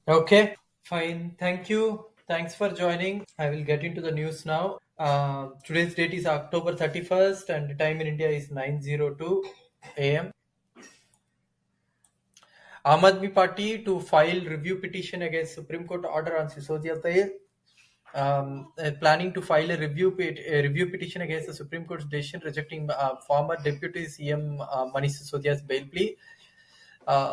Okay, fine. Thank you. Thanks for joining. I will get into the news now. Today's date is October 31st and the time in India is 9:02 a.m. Aam Aadmi Party to file review petition against Supreme Court order on Sisodia bail. Planning to file a review petition against the Supreme Court's decision rejecting former Deputy CM Manish Sisodia's bail plea.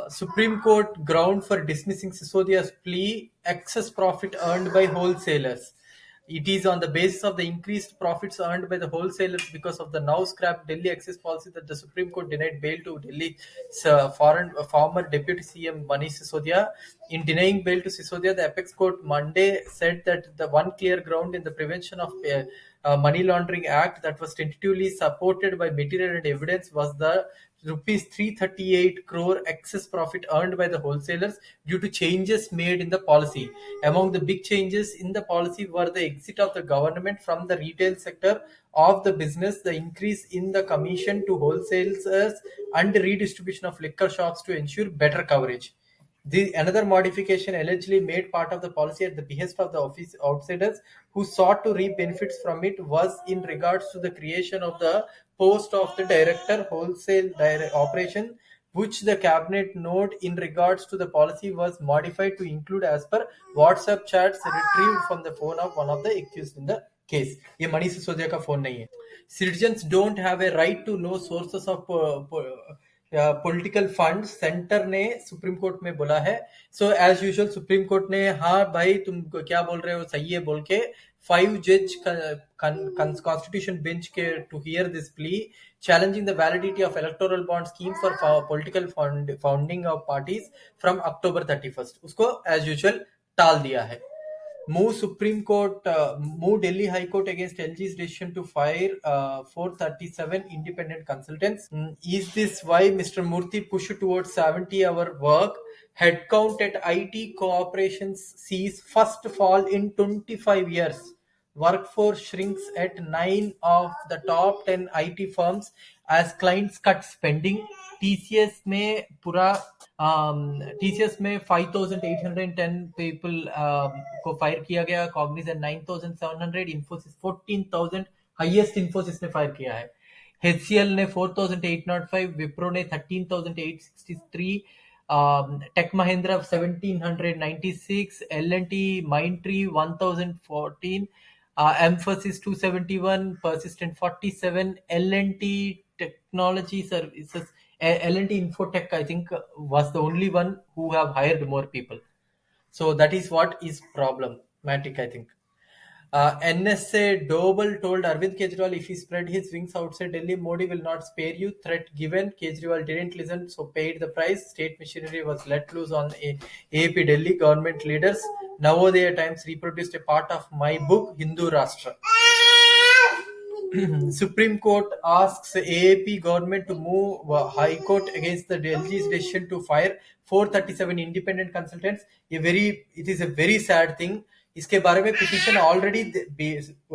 Supreme Court ground for dismissing Sisodia's plea: excess profit earned by wholesalers. It is on the basis of the increased profits earned by the wholesalers because of the now scrapped Delhi excise policy that the Supreme Court denied bail to Delhi's former Deputy CM Manish Sisodia. In denying bail to Sisodia, the Apex Court Monday said that the one clear ground in the Prevention of Money Laundering Act that was tentatively supported by material and evidence was the rupees 338 crore excess profit earned by the wholesalers due to changes made in the policy. Among the big changes in the policy were the exit of the government from the retail sector of the business, the increase in the commission to wholesalers, and redistribution of liquor shops to ensure better coverage. Another modification allegedly made part of the policy at the behest of the office outsiders who sought to reap benefits from it was in regards to the creation of the post of the director wholesale operation, which the cabinet note in regards to the policy was modified to include as per WhatsApp chats retrieved from the phone of one of the accused in the case. ये मनीष सिसोदिया का phone नहीं है. Citizens don't have a right to know sources of political fund, centre ने supreme court में बोला है. So as usual supreme court ने हाँ भाई तुम क्या बोल रहे हो सही है बोल के 5 जज कॉन्स्टिट्यूशन बेंच के to hear this plea challenging the validity of electoral bond scheme for political founding of parties from October 31st. उसको as usual टाल दिया है. Move Delhi High Court against LG's decision to fire 437 independent consultants. Is this why Mr. Murthy pushed towards 70-hour work? Headcount at IT corporations sees first fall in 25 years. Workforce shrinks at 9 of the top 10 IT firms as clients cut spending. TCS में पूरा TCS में 5,810 people को fire किया गया. Cognizant 9,700, Infosys 14,000, highest Infosys ने fire किया है. HCL ने 4,805, विप्रो ने 13,863, take Mahindra 1,796, L&T Mindtree 1,014, Emphasis 271, Persistent 47, L&T Technology Services, L&T Infotech, I think, was the only one who have hired more people. So that is what is problematic, I think. NSA Dobal told Arvind Kejriwal if he spread his wings outside Delhi, Modi will not spare you. Threat given. Kejriwal didn't listen, so paid the price. State machinery was let loose on AAP Delhi government leaders. Navodaya Times reproduced a part of my book, Hindu Rashtra. Supreme Court asks AAP government to move High Court against the Delhi's decision to fire 437 independent consultants. It is a very sad thing. इसके बारे में petition already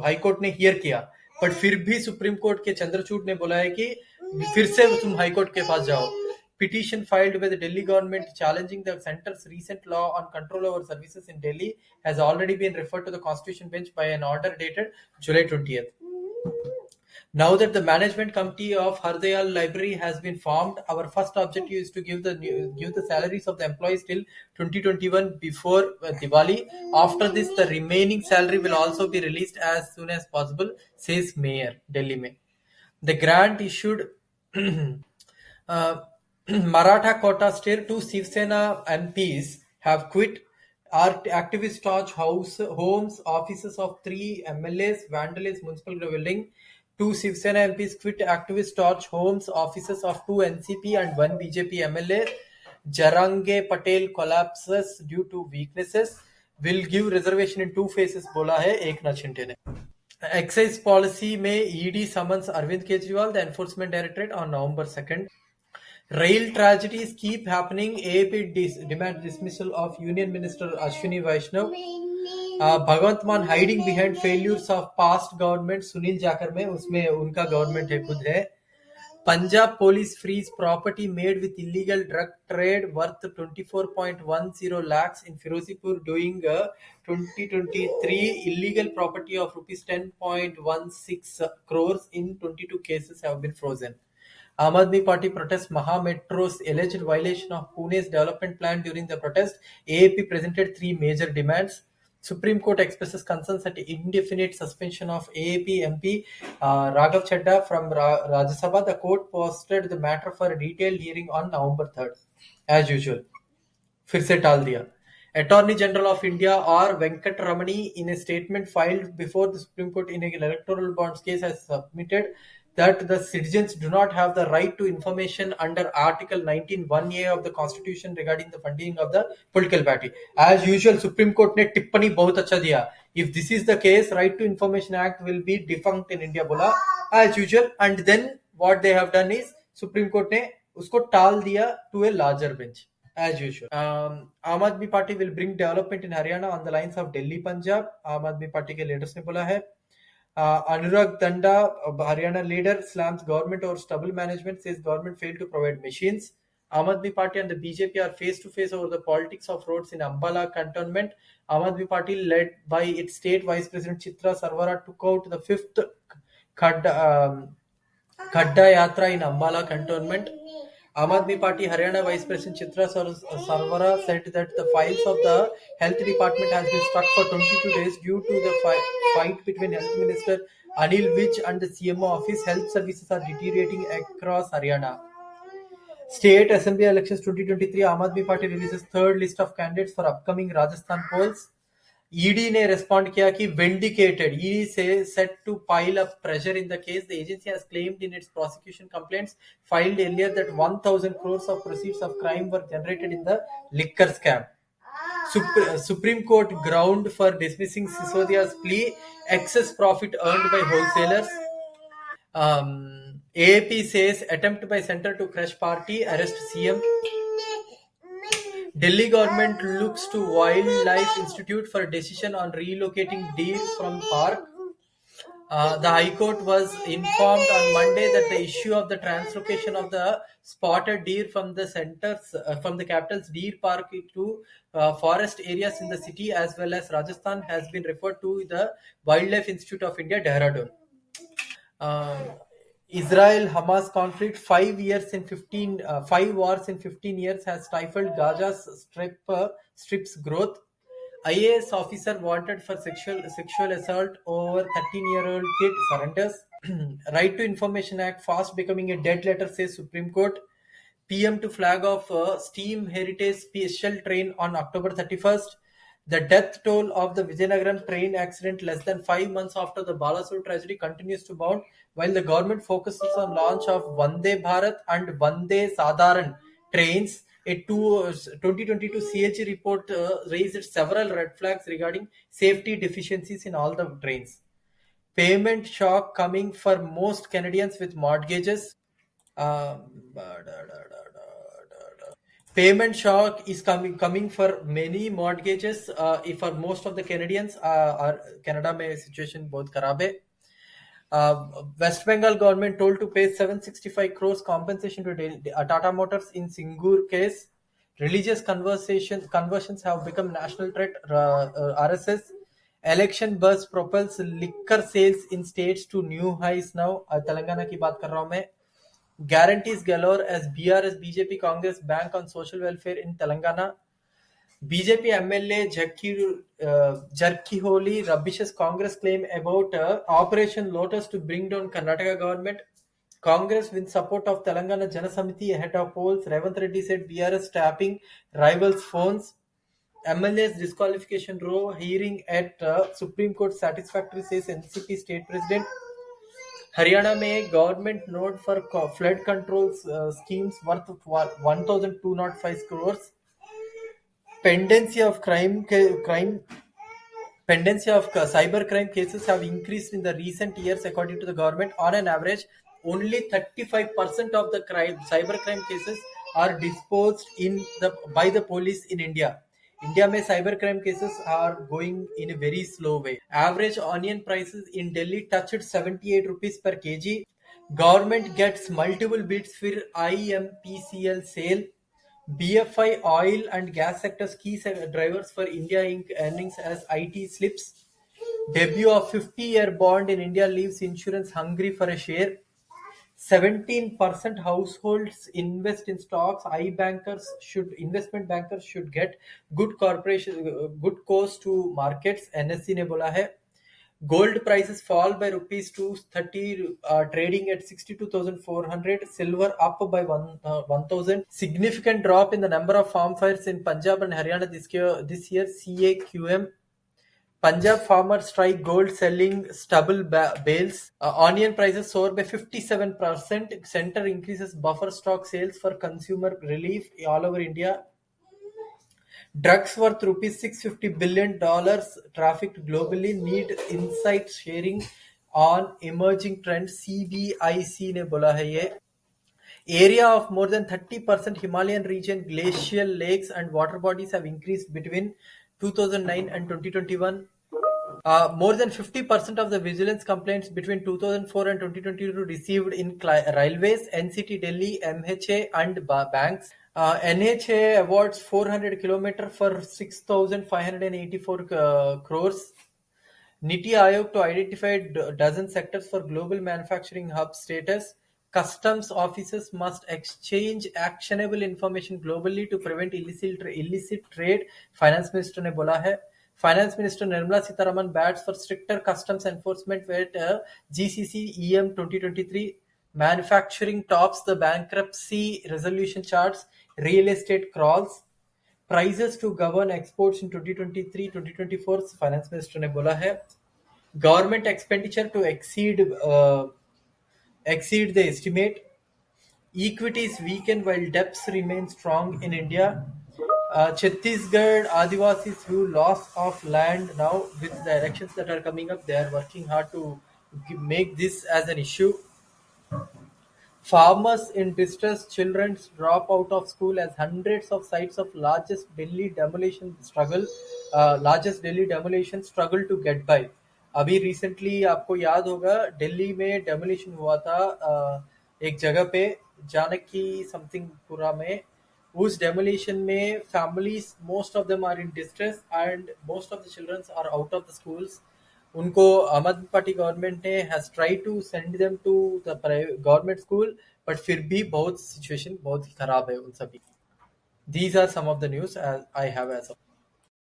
high court ने here किया, but फिर भी supreme court के चंद्रचूड़ ने बोला है कि फिर से तुम हाई कोर्ट के पास जाओ. Petition filed by the Delhi government challenging the center's recent law on control over services in Delhi has already been referred to the Constitution Bench by an order dated July 20th. Now that the management committee of Hardayal Library has been formed, our first objective is to give the salaries of the employees till 2021 before Diwali. After this, the remaining salary will also be released as soon as possible, says Mayor, Delhi Mein. The grant issued Maratha quota stare. 2 Shiv Sena MPs have quit. Activists torch homes, offices of 3 MLAs, vandalize municipal building. 2 Shiv Sena MPs quit. Activists torch homes, offices of 2 NCP and 1 BJP MLA. Jarange Patel collapses due to weaknesses. Will give reservation in 2 phases, बोला है एकनाथ शिंदे ने. Excise policy में ED summons Arvind Kejriwal, the enforcement directorate, on November 2nd. Rail tragedies keep happening. AAP demand dismissal of Union Minister Ashwini Vaishnav. भगवंत मान hiding behind failures of past government. Sunil जाकर में उसमें उनका government है खुद है. Punjab police freeze property made with illegal drug trade worth 24.10 lakhs in Firozpur during 2023. Illegal property of rupees 10.16 crores in 22 cases have been frozen. Aam Aadmi Party protests Maha Metro's alleged violation of Pune's development plan. During the protest, AAP presented three major demands. Supreme Court expresses concerns at indefinite suspension of AAP MP Raghav Chadda from Rajya Sabha. The court posted the matter for a detailed hearing on November 3rd. As usual, फिर से टाल दिया. Attorney General of India R. Venkat Ramani, in a statement filed before the Supreme Court in an electoral bonds case, has submitted that the citizens do not have the right to information under Article 19(1)(a) of the Constitution regarding the funding of the political party. As usual, Supreme Court ने टिप्पणी बहुत अच्छा दिया. If this is the case, Right to Information Act will be defunct in India, बोला as usual. And then what they have done is Supreme Court ने उसको टाल दिया to a larger bench. As usual. Aam Aadmi Party will bring development in Haryana on the lines of Delhi, Punjab. Aam Aadmi Party के leaders ने बोला है. Anurag Danda, Haryana leader, slams government over stubble management, says government failed to provide machines. Aam Aadmi Party and the BJP are face to face over the politics of roads in Ambala cantonment. Aam Aadmi Party, led by its state vice president Chitra Sarwara, took out the fifth Khadda Yatra in Ambala cantonment. Aam Aadmi Party Haryana Vice President Chitra Sarwara said that the files of the Health Department has been stuck for 22 days due to the fight between Health Minister Anil Vij and the CMO office. Health services are deteriorating across Haryana. State Assembly elections 2023. Aam Aadmi Party releases third list of candidates for upcoming Rajasthan polls. ED ने respond किया कि vindicated. ED says set to pile up pressure in the case. The agency has claimed in its prosecution complaints filed earlier that 1,000 crores of proceeds of crime were generated in the liquor scam. Supreme Court ground for dismissing Sisodia's plea. Excess profit earned by wholesalers. AAP says attempt by center to crush party, arrest CM. Delhi government looks to Wildlife Institute for a decision on relocating deer from park. The High Court was informed on Monday that the issue of the translocation of the spotted deer from the capital's deer park to forest areas in the city as well as Rajasthan has been referred to the Wildlife Institute of India, Dehradun. Israel-Hamas conflict, 5 wars in 15 years has stifled Gaza's strip's growth. IAS officer wanted for sexual assault over 13-year-old kid surrenders. Right to Information Act fast becoming a dead letter, says Supreme Court. PM to flag off Steam Heritage special train on October 31st. The death toll of the Vizianagaram train accident less than 5 months after the Balasur tragedy continues to mount, while the government focuses on launch of Vande Bharat and Vande Sadharan trains. A 2022 CAG report raised several red flags regarding safety deficiencies in all the trains. Payment shock coming for most Canadians with mortgages. Payment shock is coming for many mortgages. For most of the Canadians, Canada में situation बहुत खराब है. West Bengal government told to pay 765 crores compensation to Tata Motors in Singur case. Religious conversions have become national threat. RSS. Election buzz propels liquor sales in states to new highs now. Telangana की बात कर रहा हूँ मैं. Guarantees galore as BRS BJP Congress bank on social welfare in Telangana. BJP MLA Jarkiholi rubbishes Congress claim about Operation Lotus to bring down Karnataka government. Congress wins support of Telangana Jana Samiti ahead of polls. Revanth Reddy said BRS tapping rivals' phones. MLA's disqualification row hearing at Supreme Court satisfactory, says NCP state president. Haryana में government node for flood control schemes worth 1,205 crores. Pendency of cybercrime cases have increased in the recent years, according to the government. On an average, only 35% of the cybercrime cases are disposed by the police in India. India में cybercrime cases are going in a very slow way. Average onion prices in Delhi touched 78 rupees per kg. Government gets multiple bids for IMPCL sale. BFI oil and gas sectors key drivers for India Inc. earnings as IT slips. Debut of 50-year bond in India leaves insurance hungry for a share. 17% households invest in stocks. Investment bankers should get good course to markets. NSE ने बोला है. Gold prices fall by rupees 230, trading at 62,400. Silver up by 1,000. Significant drop in the number of farm fires in Punjab and Haryana this year. CAQM. Punjab farmers strike gold selling stubble bales. Onion prices soar by 57%. Center increases buffer stock sales for consumer relief all over India. Drugs worth rupees $650 billion trafficked globally need insight sharing on emerging trends. CBIC ने बोला है ये. Area of more than 30% Himalayan region glacial lakes and water bodies have increased between 2009 and 2021. More than 50% of the vigilance complaints between 2004 and 2022 received in railways, NCT Delhi, MHA and banks. NHA awards 400 km for 6,584 crores. NITI Aayog to identify dozen sectors for global manufacturing hub status. Customs officers must exchange actionable information globally to prevent illicit trade. Finance Minister ने बोला है. Finance Minister Nirmala Sitharaman bats for stricter customs enforcement with GCC EM 2023. Manufacturing tops the bankruptcy resolution charts. Real estate crawls. Prices to govern exports in 2023-2024. Finance Minister ने बोला है. Government expenditure to exceed the estimate. Equities weaken while debts remain strong in India. Chhattisgarh Adivasis view loss of land now with the elections that are coming up. They are working hard to make this as an issue. Farmers in distress, children drop out of school as hundreds of sites of largest Delhi demolition struggle to get by. अभी recently आपको याद होगा दिल्ली में demolition हुआ था एक जगह पे जानकी समथिंग पुरा में. उस डेमोलिशन में families, most of them are in distress and most of the children are out of the schools. उनको आम आदमी पार्टी गवर्नमेंट ने has tried to send them to the government school, but फिर भी बहुत सिचुएशन बहुत ही खराब है उन सभी. These are some of the news I have as of